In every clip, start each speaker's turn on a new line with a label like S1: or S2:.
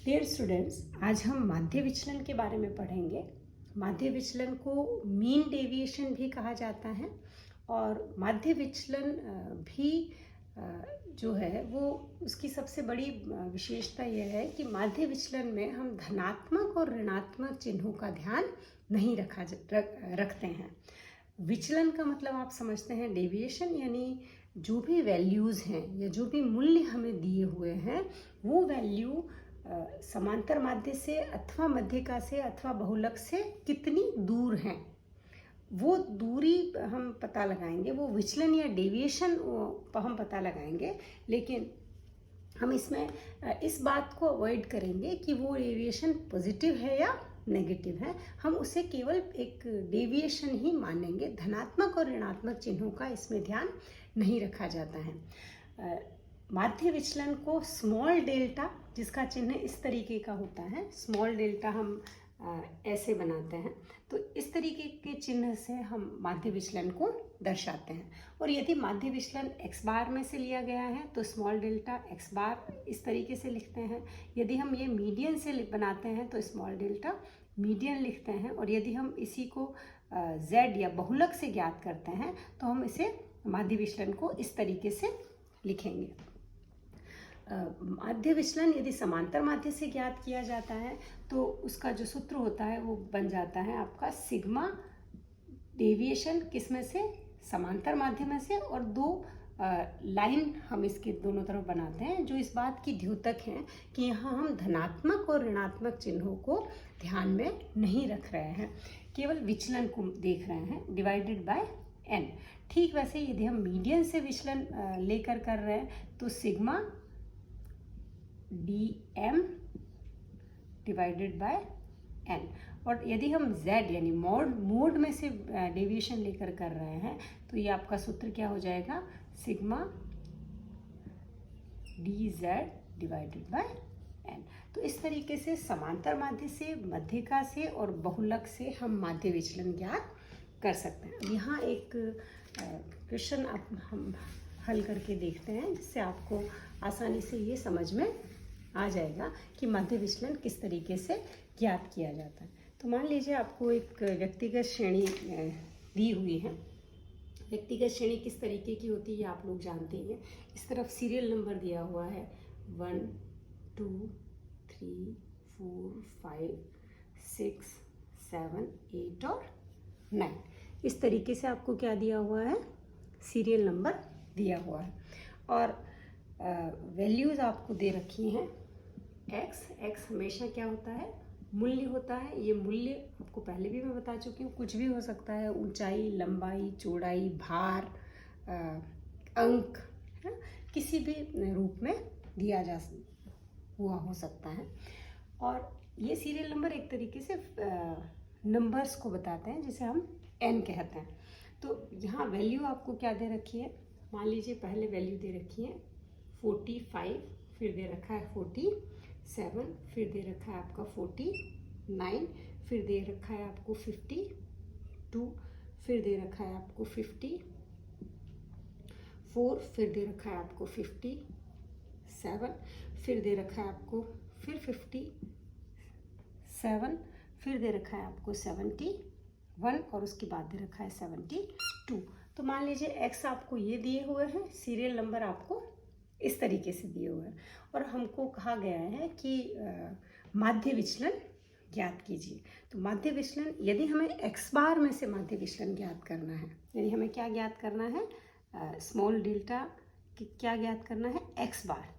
S1: Dear students, आज हम माध्य विचलन के बारे में पढ़ेंगे। माध्य विचलन को मीन डेविएशन भी कहा जाता है और माध्य विचलन भी जो है वो उसकी सबसे बड़ी विशेषता यह है कि माध्य विचलन में हम धनात्मक और ऋणात्मक चिन्हों का ध्यान नहीं रखते हैं। विचलन का मतलब आप समझते हैं डेविएशन, यानी जो भी वैल्यूज़ हैं या जो भी मूल्य हमें दिए हुए हैं वो वैल्यू समांतर माध्य से अथवा मध्यिका से अथवा बहुलक से कितनी दूर हैं, वो दूरी हम पता लगाएंगे, वो विचलन या डेविएशन हम पता लगाएंगे। लेकिन हम इसमें इस बात को अवॉइड करेंगे कि वो डेविएशन पॉजिटिव है या नेगेटिव है, हम उसे केवल एक डेविएशन ही मानेंगे। धनात्मक और ऋणात्मक चिन्हों का इसमें ध्यान नहीं रखा जाता है। माध्य विचलन को स्मॉल डेल्टा, जिसका चिन्ह इस तरीके का होता है, स्मॉल डेल्टा हम ऐसे बनाते हैं, तो इस तरीके के चिन्ह से हम माध्य विचलन को दर्शाते हैं। और यदि माध्य विचलन x बार में से लिया गया है तो स्मॉल डेल्टा x बार इस तरीके से लिखते हैं। यदि हम ये मीडियन से बनाते हैं तो स्मॉल डेल्टा मीडियन लिखते हैं। और यदि हम इसी को z या बहुलक से ज्ञात करते हैं तो हम इसे माध्य विचलन को इस तरीके से लिखेंगे। माध्य विचलन यदि समांतर माध्य से ज्ञात किया जाता है तो उसका जो सूत्र होता है वो बन जाता है आपका सिग्मा डेविएशन किस में से, समांतर माध्य में से, और दो लाइन हम इसके दोनों तरफ बनाते हैं जो इस बात की द्योतक हैं कि यहाँ हम धनात्मक और ऋणात्मक चिन्हों को ध्यान में नहीं रख रहे हैं, केवल विचलन को देख रहे हैं डिवाइडेड बाय n। ठीक वैसे यदि हम मीडियन से विचलन लेकर कर रहे हैं तो sigma dm divided by n। और यदि हम z यानी मोड में से डेविएशन लेकर कर रहे हैं तो ये आपका सूत्र क्या हो जाएगा, sigma dz divided by n। तो इस तरीके से समांतर माध्य से, मध्यिका से और बहुलक से हम माध्य विचलन ज्ञात कर सकते हैं। अब यहाँ एक क्वेश्चन हम हल करके देखते हैं जिससे आपको आसानी से ये समझ में आ जाएगा कि माध्य विचलन किस तरीके से ज्ञात किया जाता है। तो मान लीजिए आपको एक व्यक्तिगत श्रेणी दी हुई है। व्यक्तिगत श्रेणी किस तरीके की होती है आप लोग जानते ही हैं। इस तरफ सीरियल नंबर दिया हुआ है 1 2 3 4 5 6 7 8 और 9। इस तरीके से आपको क्या दिया हुआ है, सीरियल नंबर दिया हुआ है। और वैल्यूज़ आपको दे रखी हैं। x हमेशा क्या होता है, मूल्य होता है। ये मूल्य आपको पहले भी मैं बता चुकी हूँ, कुछ भी हो सकता है, ऊंचाई, लंबाई, चौड़ाई, भार, अंक, है, किसी भी रूप में दिया हुआ हो सकता है। और ये सीरियल नंबर एक तरीके से नंबर्स को बताते हैं जिसे हम n कहते हैं। तो यहाँ वैल्यू आपको क्या दे रखी है, मान लीजिए पहले वैल्यू दे रखी है 45, फिर दे रखा है 47, फिर दे रखा है आपका 49, फिर दे रखा है आपको 52, फिर दे रखा है आपको 54, फिर दे रखा है आपको 57, फिर दे रखा है आपको फिर 57, फिर दे रखा है आपको 71 और उसके बाद दे रखा है 72। तो मान लीजिए x आपको ये दिए हुए हैं, सीरियल नंबर आपको इस तरीके से दिए हुए हैं और हमको कहा गया है कि माध्य विचलन ज्ञात कीजिए। तो माध्य विचलन, यदि हमें x बार में से माध्य विचलन ज्ञात करना है, यानी हमें क्या ज्ञात करना है, स्मॉल डेल्टा क्या ज्ञात करना है, x बार।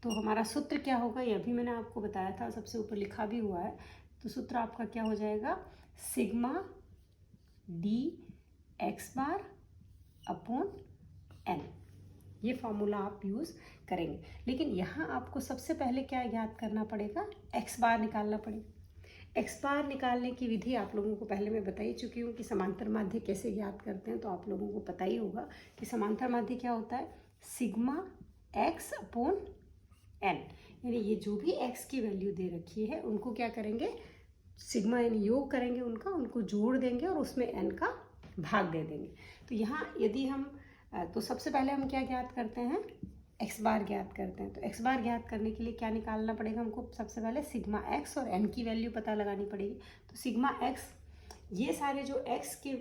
S1: तो हमारा सूत्र क्या होगा, यह भी मैंने आपको बताया था, सबसे ऊपर लिखा भी हुआ है। तो सूत्र आपका क्या हो जाएगा, sigma d x bar upon n। ये फॉर्मूला आप यूज़ करेंगे। लेकिन यहाँ आपको सबसे पहले क्या ज्ञात करना पड़ेगा, x बार निकालना पड़ेगा। x बार निकालने की विधि आप लोगों को पहले मैं बता ही चुकी हूँ कि समांतर माध्य कैसे ज्ञात करते हैं, तो आप लोगों को पता ही होगा कि समांतर माध्य क्या होता है, सिग्मा x अपॉन n। यानी ये जो भी x की वैल्यू दे रखी है उनको क्या करेंगे, सिग्मा यानी योग करेंगे उनको जोड़ देंगे और उसमें n का भाग दे देंगे। तो यहाँ यदि हम तो सबसे पहले हम क्या ज्ञात करते हैं, एक्स बार ज्ञात करते हैं। तो एक्स बार ज्ञात करने के लिए क्या निकालना पड़ेगा हमको? सबसे पहले सिग्मा एक्स और एन की वैल्यू पता लगानी पड़ेगी। तो सिग्मा एक्स, ये सारे जो एक्स के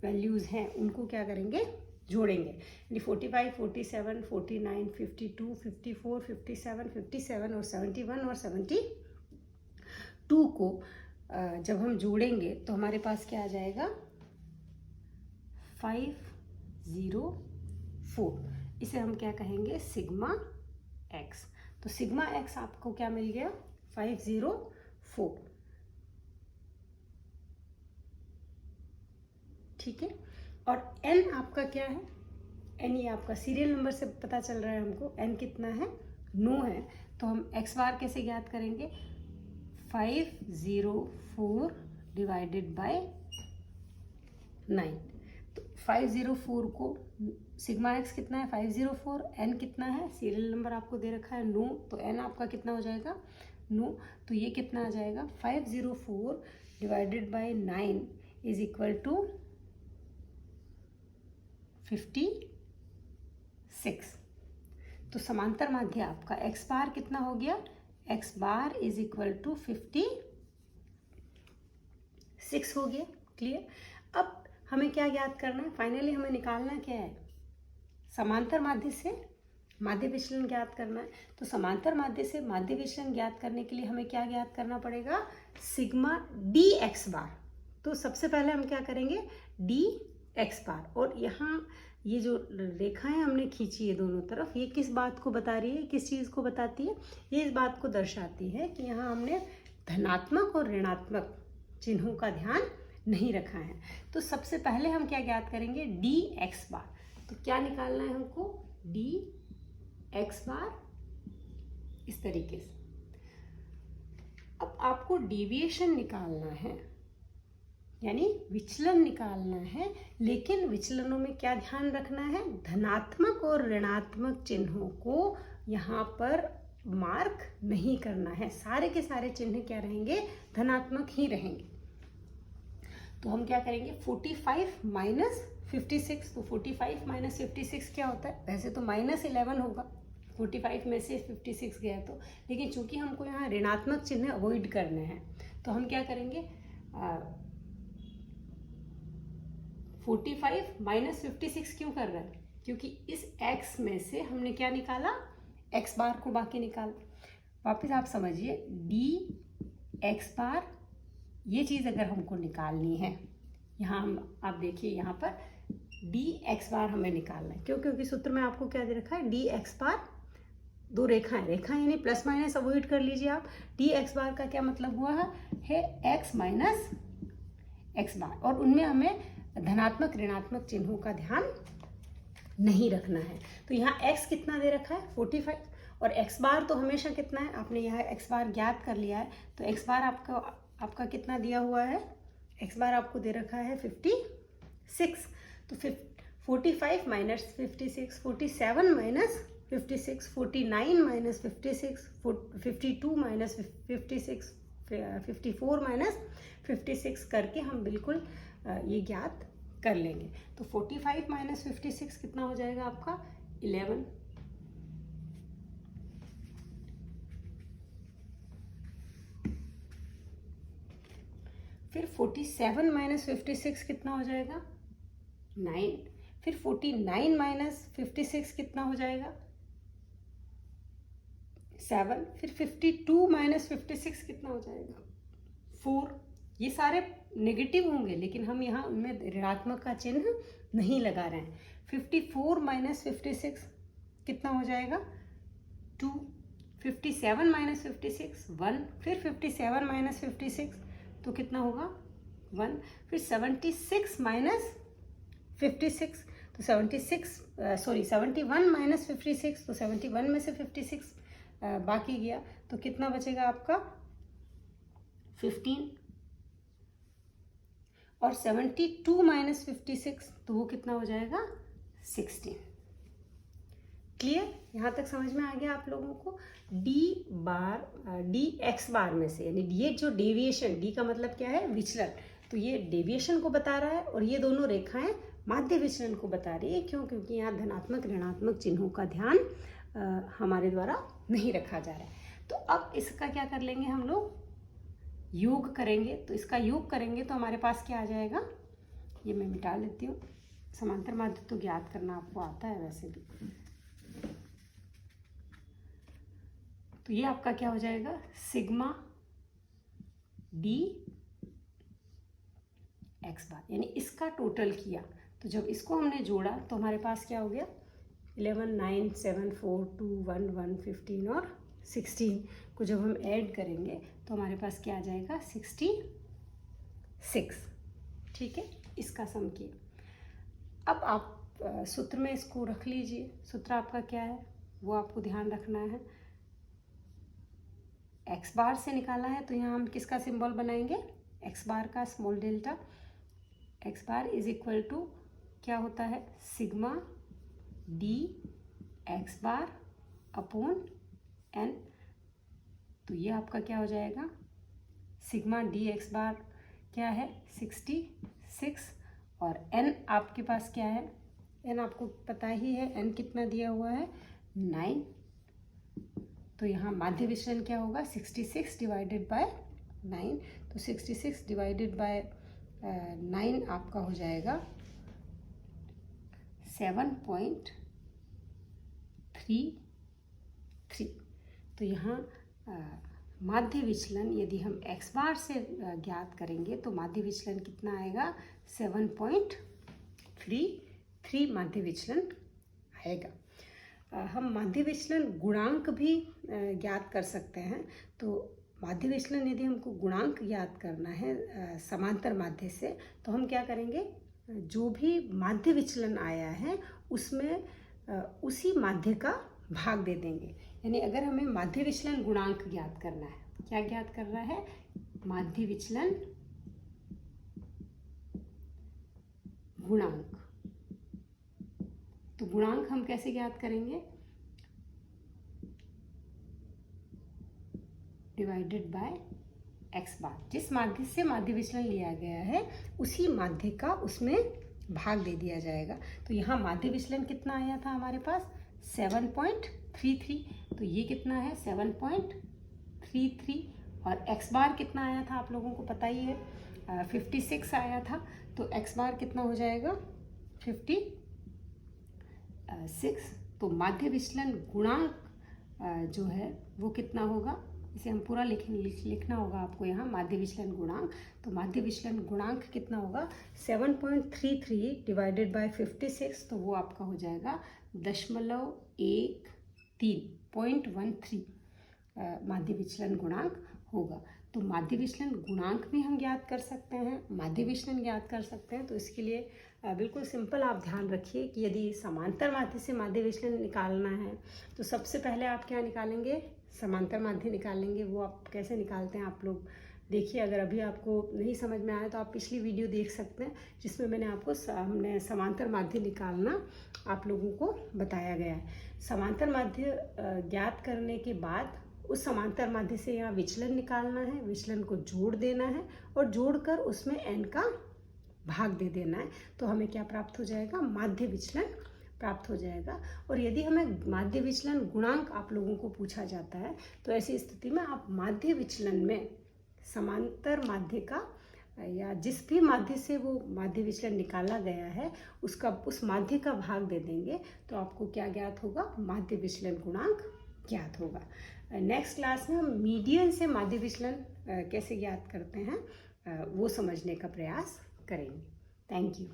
S1: वैल्यूज़ हैं उनको क्या करेंगे? जोड़ेंगे। यानी 45, 47, 49, 52, 54, 57, 57 और 71 और 72 को जब हम जोड़ेंगे तो हमारे पास क्या आ जाएगा? 504। इसे हम क्या कहेंगे? Sigma x. तो सिग्मा एक्स आपको क्या मिल गया? 504। ठीक है। और एन आपका क्या है? एन ये आपका सीरियल नंबर से पता चल रहा है हमको। एन कितना है? 9 है। तो हम एक्स बार कैसे ज्ञात करेंगे? 504 डिवाइडेड बाय 9। तो 504 को सिग्मा एक्स कितना है? 504। एन कितना है? सीरियल नंबर आपको दे रखा है 9, तो एन आपका कितना हो जाएगा? 9। तो ये कितना आ जाएगा? 504 divided by 9 is equal to 56। तो समांतर माध्य आपका एक्स बार कितना हो गया? X bar is equal to 56 हो गया। क्लियर? अब हमें क्या ज्ञात करना है? फाइनली हमें निकालना क्या है? समांतर माध्य से माध्य विचलन ज्ञात करना है। तो समांतर माध्य से माध्य विचलन ज्ञात करने के लिए हमें क्या ज्ञात करना पड़ेगा? सिग्मा डी एक्स बार। तो सबसे पहले हम क्या करेंगे? डी एक्स बार। और यहाँ ये जो रेखाएं हमने खींची है दोनों तरफ, ये किस बात को बता रही है? किस चीज़ को बताती है? ये इस बात को दर्शाती है कि यहाँ हमने धनात्मक और ऋणात्मक चिन्हों का ध्यान नहीं रखा है। तो सबसे पहले हम क्या ज्ञात करेंगे? डी एक्स बार। तो क्या निकालना है हमको? डी एक्स बार इस तरीके से। अब आपको डेविएशन निकालना है, यानी विचलन निकालना है। लेकिन विचलनों में क्या ध्यान रखना है? धनात्मक और ऋणात्मक चिन्हों को यहाँ पर मार्क नहीं करना है। सारे के सारे चिन्ह क्या रहेंगे? धनात्मक ही रहेंगे। तो हम क्या करेंगे? 45 माइनस 56। तो 45 माइनस 56 क्या होता है? वैसे तो -11 होगा, 45 में से 56 गया तो, लेकिन चूंकि हमको यहाँ ऋणात्मक चिन्ह अवॉइड करने हैं तो हम क्या करेंगे? 45 माइनस 56 क्यों कर रहे हैं? क्योंकि इस x में से हमने क्या निकाला? x बार को बाकी निकाला। वापस आप समझिए, डी एक्स बार, ये चीज़ अगर हमको निकालनी है, यहाँ हम आप देखिए यहाँ पर डी एक्स बार हमें निकालना है। क्यों? क्योंकि सूत्र में आपको क्या दे रखा है? डी एक्स बार, दो रेखाएं यानी प्लस माइनस अवॉइड कर लीजिए आप। डी एक्स बार का क्या मतलब हुआ है? एक्स माइनस एक्स बार। और उनमें हमें धनात्मक ऋणात्मक चिन्हों का ध्यान नहीं रखना है। तो यहाँ x कितना दे रखा है? 45। और x बार तो हमेशा कितना है? आपने यहाँ x बार ज्ञात कर लिया है। तो x बार आपका कितना दिया हुआ है? x बार आपको दे रखा है 56। तो 45 minus 56, 47 minus 56, 49 minus 56, 52 minus 56, 54 minus 56 करके हम बिल्कुल ये ज्ञात कर लेंगे। तो 45 माइनस 56 कितना हो जाएगा आपका? 11। फिर 47 माइनस 56 कितना हो जाएगा? 9। फिर 49 माइनस 56 कितना हो जाएगा? 7। फिर 52 माइनस 56 कितना हो जाएगा? 4। ये सारे नेगेटिव होंगे, लेकिन हम यहाँ उनमें ऋणात्मक का चिन्ह नहीं लगा रहे हैं। 54 माइनस 56 कितना हो जाएगा? 2। 57 माइनस 56 1। फिर 57 माइनस 56 तो कितना होगा? 1। फिर 76 माइनस 56 तो 71 माइनस 56 तो 71 में से 56 बाकी गया तो कितना बचेगा आपका? 15। और 72 माइनस 56 तो वो कितना हो जाएगा? 16। क्लियर? यहाँ तक समझ में आ गया आप लोगों को? डी एक्स बार में से, यानी ये जो डेविएशन, डी का मतलब क्या है? विचलन। तो ये डेविएशन को बता रहा है और ये दोनों रेखाएं माध्य विचलन को बता रही है। क्यों? क्योंकि यहाँ धनात्मक ऋणात्मक चिन्हों का ध्यान हमारे द्वारा नहीं रखा जा रहा है। तो अब इसका क्या कर लेंगे हम लोग, योग करेंगे। तो इसका योग करेंगे तो हमारे पास क्या आ जाएगा, ये मैं मिटा लेती हूँ। समांतर माध्य तो ज्ञात करना आपको आता है वैसे भी। तो ये आपका क्या हो जाएगा, सिग्मा डी एक्स बार, यानी इसका टोटल किया। तो जब इसको हमने जोड़ा तो हमारे पास क्या हो गया, 11, 9, 7, 4, 2, 1, 1, 15 और 16 को जब हम ऐड करेंगे तो हमारे पास क्या आ जाएगा, 66। ठीक है, इसका सम किया। अब आप सूत्र में इसको रख लीजिए। सूत्र आपका क्या है वो आपको ध्यान रखना है। एक्स बार से निकाला है तो यहाँ हम किसका सिंबल बनाएंगे, एक्स बार का small delta. X bar is equal to क्या होता है, sigma D X bar upon N. तो ये आपका क्या हो जाएगा, सिग्मा डी एक्स बार क्या है 66 और एन आपके पास क्या है, एन आपको पता ही है, एन कितना दिया हुआ है 9। तो यहाँ माध्य विचलन क्या होगा, 66 डिवाइडेड बाय 9। तो 66 डिवाइडेड बाय 9 आपका हो जाएगा 7.33। तो यहाँ माध्य विचलन यदि हम एक्स बार से ज्ञात करेंगे तो माध्य विचलन कितना आएगा, 7.33 माध्य विचलन आएगा। हम माध्य विचलन गुणांक भी ज्ञात कर सकते हैं। तो माध्य विचलन यदि हमको गुणांक ज्ञात करना है समांतर माध्य से, तो हम क्या करेंगे, जो भी माध्य विचलन आया है उसमें उसी माध्य का भाग दे देंगे। यानी अगर हमें माध्य विचलन गुणांक ज्ञात करना है, क्या ज्ञात करना है, माध्य विचलन गुणांक। तो गुणांक हम कैसे ज्ञात करेंगे, डिवाइडेड बाय एक्स बार। जिस माध्य से माध्य विचलन लिया गया है उसी माध्य का उसमें भाग दे दिया जाएगा। तो यहाँ माध्य विचलन कितना आया था हमारे पास, 7.33। तो ये कितना है 7.33 और एक्स बार कितना आया था आप लोगों को पता ही है, 56 आया था। तो एक्स बार कितना हो जाएगा 56। तो माध्य विचलन गुणांक जो है वो कितना होगा, इसे हम पूरा लिखना होगा आपको यहाँ, माध्य विचलन गुणांक। तो माध्य विचलन गुणांक कितना होगा, 7.33 डिवाइडेड बाय 56। तो वो आपका हो जाएगा 0.13 माध्य विचलन गुणांक होगा। तो माध्य विचलन गुणांक भी हम ज्ञात कर सकते हैं, माध्य विचलन ज्ञात कर सकते हैं। तो इसके लिए बिल्कुल सिंपल आप ध्यान रखिए कि यदि समांतर माध्य से माध्य विचलन निकालना है तो सबसे पहले आप क्या निकालेंगे, समांतर माध्य निकालेंगे। वो आप कैसे निकालते हैं आप लोग देखिए। अगर अभी आपको नहीं समझ में आया तो आप पिछली वीडियो देख सकते हैं जिसमें मैंने आपको हमने समांतर माध्य निकालना आप लोगों को बताया गया है। समांतर माध्य ज्ञात करने के बाद उस समांतर माध्य से यहाँ विचलन निकालना है, विचलन को जोड़ देना है और जोड़कर उसमें एन का भाग दे देना है। तो हमें क्या प्राप्त हो जाएगा, माध्य विचलन प्राप्त हो जाएगा। और यदि हमें माध्य विचलन गुणांक आप लोगों को पूछा जाता है तो ऐसी स्थिति में आप माध्य विचलन में समांतर माध्य का या जिस भी माध्य से वो माध्य विचलन निकाला गया है उसका उस माध्य का भाग दे देंगे। तो आपको क्या ज्ञात होगा, माध्य विचलन गुणांक ज्ञात होगा। नेक्स्ट क्लास में हम मीडियन से माध्य विचलन कैसे ज्ञात करते हैं वो समझने का प्रयास करेंगे। Thank you.